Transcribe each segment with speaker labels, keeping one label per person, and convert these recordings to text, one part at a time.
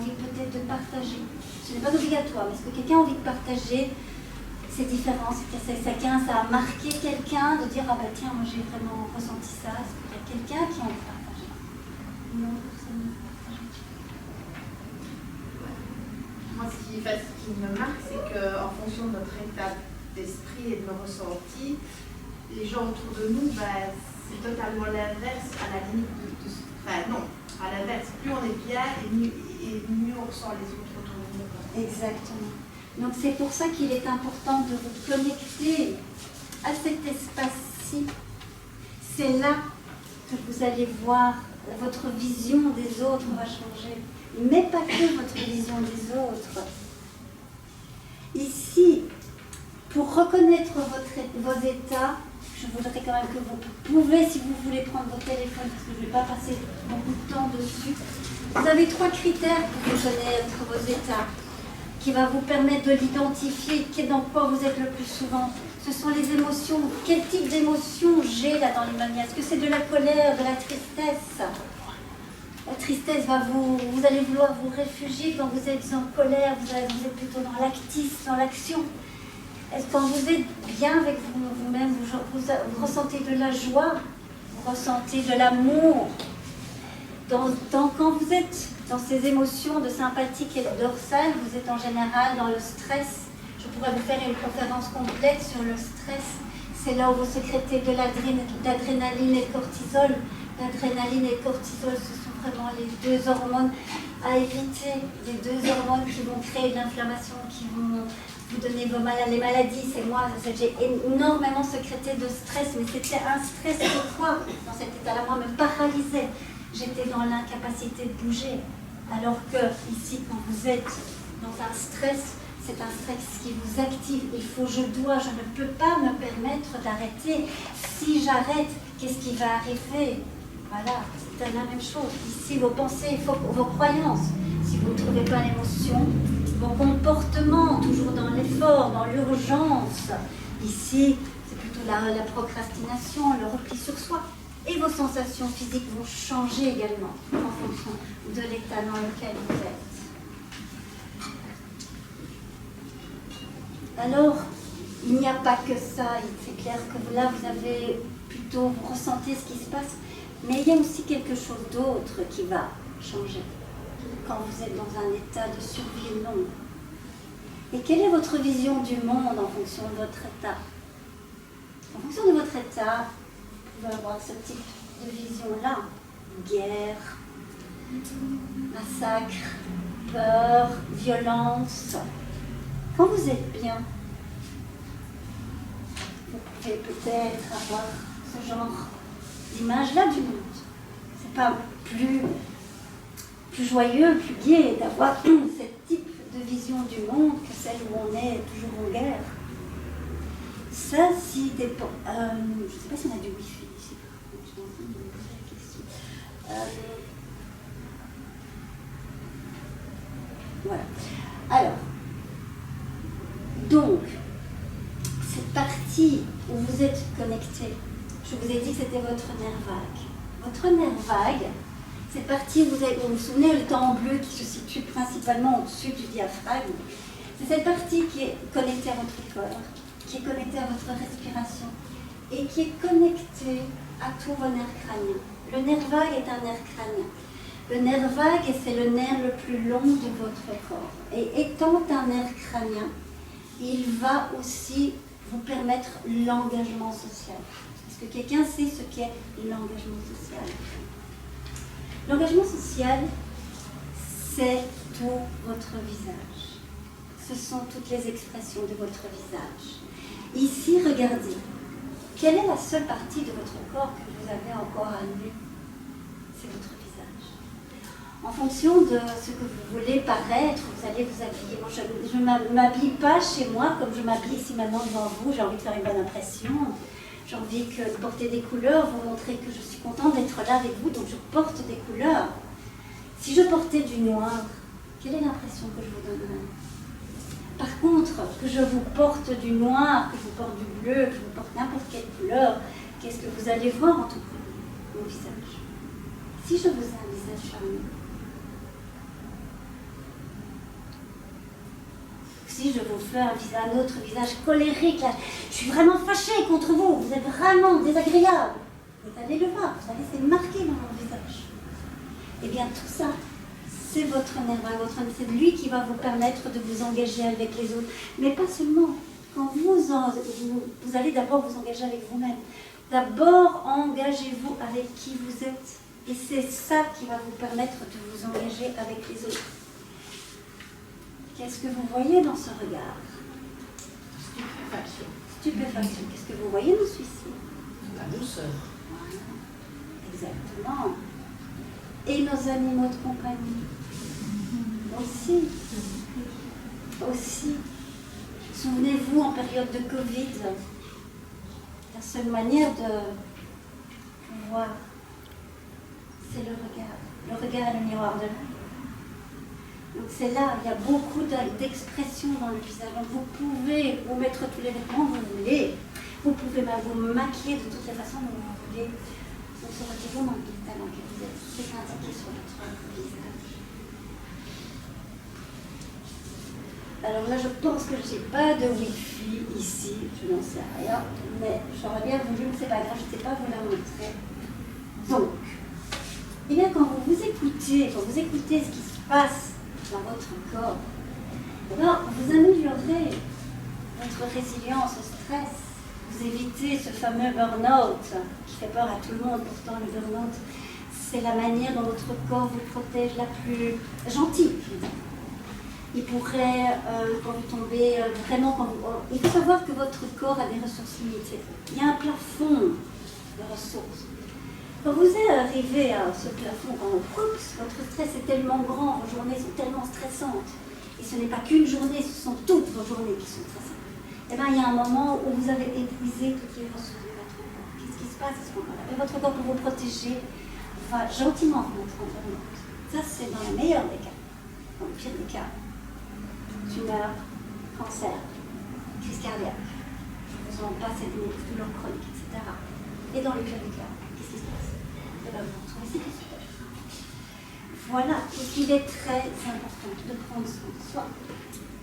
Speaker 1: envie peut-être de partager. Ce n'est pas obligatoire, mais est-ce que quelqu'un a envie de partager ces différences? Ça a marqué quelqu'un de dire, ah bah tiens, moi j'ai vraiment ressenti ça. Est-ce qu'il y a quelqu'un qui a envie de partager? Non, personne ne veut partager.
Speaker 2: Moi, ce qui me marque, c'est qu'en fonction de notre état d'esprit et de nos ressentis, les gens autour de nous, c'est totalement l'inverse, à la limite non, à l'inverse. Plus on est bien et mieux on ressent les autres autour de nous.
Speaker 1: Exactement. Donc c'est pour ça qu'il est important de vous connecter à cet espace-ci. C'est là que vous allez voir votre vision des autres va changer. Mais pas que votre vision des autres. Ici, pour reconnaître vos états, je voudrais quand même que vous pouvez, si vous voulez prendre vos téléphones, parce que je ne vais pas passer beaucoup de temps dessus, vous avez 3 critères pour reconnaître vos états, qui va vous permettre de l'identifier, dans quoi vous êtes le plus souvent. Ce sont les émotions. Quel type d'émotion j'ai là dans les manières? Est-ce que c'est de la colère, de la tristesse? La tristesse vous allez vouloir vous réfugier quand vous êtes en colère, vous êtes plutôt dans l'actisme, dans l'action. Quand vous êtes bien avec vous-même, vous ressentez de la joie, vous ressentez de l'amour. Quand vous êtes dans ces émotions de sympathique et de dorsale, vous êtes en général dans le stress. Je pourrais vous faire une conférence complète sur le stress. C'est là où vous sécrétez de l'adrénaline et le cortisol. L'adrénaline et le cortisol, ce sont vraiment les 2 hormones à éviter, les 2 hormones qui vont créer de l'inflammation, qui vont vous donner les maladies. C'est moi, j'ai énormément sécrété de stress, mais c'était un stress de quoi? Dans cet état-là, moi, me paralysait. J'étais dans l'incapacité de bouger. Alors que ici, quand vous êtes dans un stress, c'est un stress qui vous active. Je ne peux pas me permettre d'arrêter. Si j'arrête, qu'est-ce qui va arriver? Voilà, c'est la même chose. Ici, vos pensées, vos croyances. Si vous ne trouvez pas l'émotion, vos comportements, toujours dans l'effort, dans l'urgence. Ici, c'est plutôt la procrastination, le repli sur soi. Et vos sensations physiques vont changer également en fonction de l'état dans lequel vous êtes. Alors, il n'y a pas que ça. C'est clair que là, vous ressentez ce qui se passe. Mais il y a aussi quelque chose d'autre qui va changer quand vous êtes dans un état de survie longue. Et quelle est votre vision du monde en fonction de votre état? En fonction de votre état, vous pouvez avoir ce type de vision-là. Guerre, massacre, peur, violence. Quand vous êtes bien, vous pouvez peut-être avoir ce genre d'image-là du monde. C'est pas plus joyeux, plus gai d'avoir ce type de vision du monde que celle où on est toujours en guerre. Ça, si dépend. Je ne sais pas si on a du wifi ici. Je suis en train de me poser la question. Voilà. Alors, donc, cette partie où vous êtes connecté, je vous ai dit que c'était votre nerf vague. Votre nerf vague, cette partie où vous vous souvenez, le temps bleu qui se situe principalement au-dessus du diaphragme, c'est cette partie qui est connectée à votre corps, qui est connectée à votre respiration et qui est connectée à tous vos nerfs crâniens. Le nerf vague est un nerf crânien. Le nerf vague, c'est le nerf le plus long de votre corps. Et étant un nerf crânien, il va aussi vous permettre l'engagement social. Est-ce que quelqu'un sait ce qu'est l'engagement social? L'engagement social, c'est tout votre visage. Ce sont toutes les expressions de votre visage. Ici, regardez. Quelle est la seule partie de votre corps que vous avez encore à nu? C'est votre visage. En fonction de ce que vous voulez paraître, vous allez vous habiller. Moi, je ne m'habille pas chez moi comme je m'habille ici maintenant devant vous. J'ai envie de faire une bonne impression. J'ai envie de porter des couleurs, vous montrer que je suis contente d'être là avec vous, donc je porte des couleurs. Si je portais du noir, quelle est l'impression que je vous donnerais? Par contre, que je vous porte du noir, que je vous porte du bleu, que je vous porte n'importe quelle couleur, qu'est-ce que vous allez voir en tout cas? Mon visage. Si je vous ai un visage charmant, si je vous fais un autre visage colérique, là, je suis vraiment fâchée contre vous, vous êtes vraiment désagréable. Vous allez le voir, vous allez c'est marqué dans mon visage. Eh bien, tout ça, c'est votre nerf vague, c'est lui qui va vous permettre de vous engager avec les autres. Mais pas seulement. Quand vous allez d'abord vous engager avec vous-même. D'abord, engagez-vous avec qui vous êtes. Et c'est ça qui va vous permettre de vous engager avec les autres. Qu'est-ce que vous voyez dans ce regard?
Speaker 2: Stupéfaction.
Speaker 1: Stupéfaction. Qu'est-ce que vous voyez dans celui-ci?
Speaker 3: La douceur.
Speaker 1: Exactement. Et nos animaux de compagnie aussi. Aussi. Souvenez-vous, en période de Covid, la seule manière de pouvoir, c'est le regard. Le regard est le miroir de l'œil. Donc c'est là, il y a beaucoup d'expressions dans le visage. Donc vous pouvez vous mettre tous les vêtements que vous voulez. Vous pouvez même vous maquiller de toutes les façons dont vous voulez. Vous saurez toujours dans le talent que vous êtes. C'est indiqué sur votre visage. Alors là, je pense que je n'ai pas de Wi-Fi ici. Je n'en sais rien. Mais j'aurais bien voulu, mais c'est pas grave, je ne sais pas vous la montrer. Donc, eh bien, quand vous écoutez ce qui se passe dans votre corps, alors vous améliorez votre résilience au stress. Vous évitez ce fameux burn-out qui fait peur à tout le monde. Pourtant, le burn-out, c'est la manière dont votre corps vous protège la plus gentille. Il pourrait, quand vous tombez vraiment, il faut savoir que votre corps a des ressources limitées. Il y a un plafond de ressources. Quand vous êtes arrivé à ce plafond, votre stress est tellement grand, vos journées sont tellement stressantes, et ce n'est pas qu'une journée, ce sont toutes vos journées qui sont stressantes. Eh bien, il y a un moment où vous avez épuisé toutes les ressources de votre corps. Qu'est-ce qui se passe à ce moment-là? Et votre corps, pour vous protéger, va gentiment vous mettre en burn-out. Ça, c'est dans le meilleur des cas. Dans le pire des cas, tumeur, cancer, crise cardiaque, je vous en passe, des douleurs chroniques, etc. Et dans le pire des cas, qu'est-ce qui se passe? Eh bien, vous retrouvez ces super. Voilà, donc il est très important de prendre soin de soi.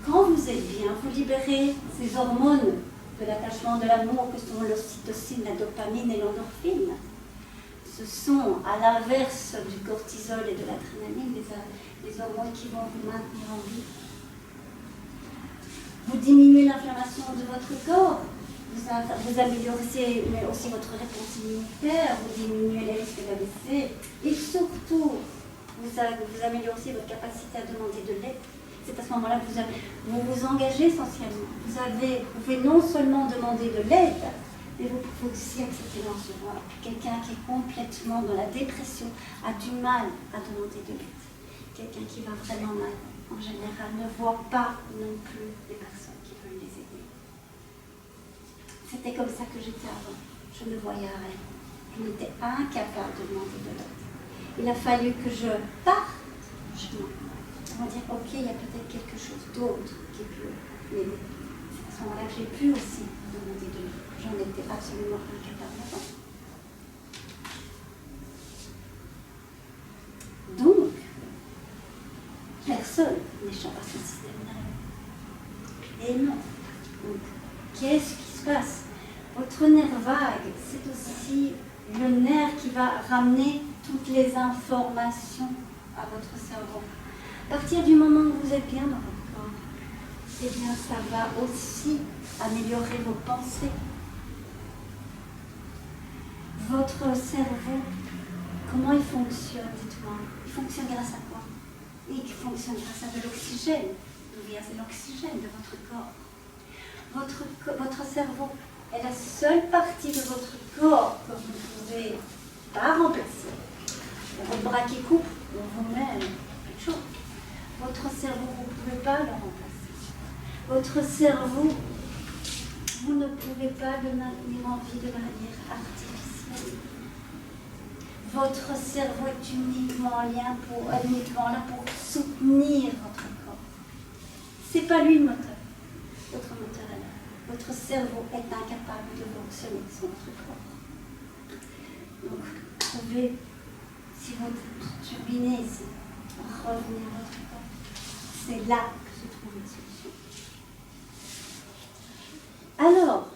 Speaker 1: Quand vous êtes bien, vous libérez ces hormones de l'attachement, de l'amour, que sont l'ocytocine, la dopamine et l'endorphine. Ce sont, à l'inverse du cortisol et de l'adrénaline, des hormones qui vont vous maintenir en vie. Vous diminuez l'inflammation de votre corps, vous améliorez mais aussi votre réponse immunitaire, vous diminuez les risques d'AVC et surtout, vous améliorez aussi votre capacité à demander de l'aide. C'est à ce moment-là que vous vous engagez essentiellement. Vous pouvez non seulement demander de l'aide, mais vous pouvez aussi accepter le recevoir. Quelqu'un qui est complètement dans la dépression a du mal à demander de l'aide. Quelqu'un qui va vraiment mal, en général, ne voit pas non plus les personnes qui veulent les aider. C'était comme ça que j'étais avant. Je ne voyais rien. Je n'étais incapable de demander de l'aide. Il a fallu que je parte, on va dire, ok, il y a peut-être quelque chose d'autre qui peut m'aider. C'est à ce moment-là que j'ai pu aussi demander de l'aide. J'en étais absolument incapable avant. Donc, personne n'échappe à son système nerveux. Et non. Donc, qu'est-ce qui se passe? Votre nerf vague, c'est aussi le nerf qui va ramener toutes les informations à votre cerveau. À partir du moment où vous êtes bien dans votre corps, eh bien, ça va aussi améliorer vos pensées. Votre cerveau, comment il fonctionne, dites-moi? Il fonctionne grâce à quoi? Il fonctionne grâce à de l'oxygène. D'où vient l'oxygène de votre corps? Votre cerveau est la seule partie de votre corps que vous ne pouvez pas remplacer. Votre bras qui coupe, on vous met quelque chose. Votre cerveau, vous ne pouvez pas le remplacer. Votre cerveau, vous ne pouvez pas le maintenir en vie de manière artificielle. Votre cerveau est uniquement là pour soutenir votre corps. C'est pas lui le moteur. Votre moteur est là. Votre cerveau est incapable de fonctionner sans votre corps. Donc, vous pouvez, si vous turbinez ici, revenir à votre corps. C'est là que se trouve la solution. Alors,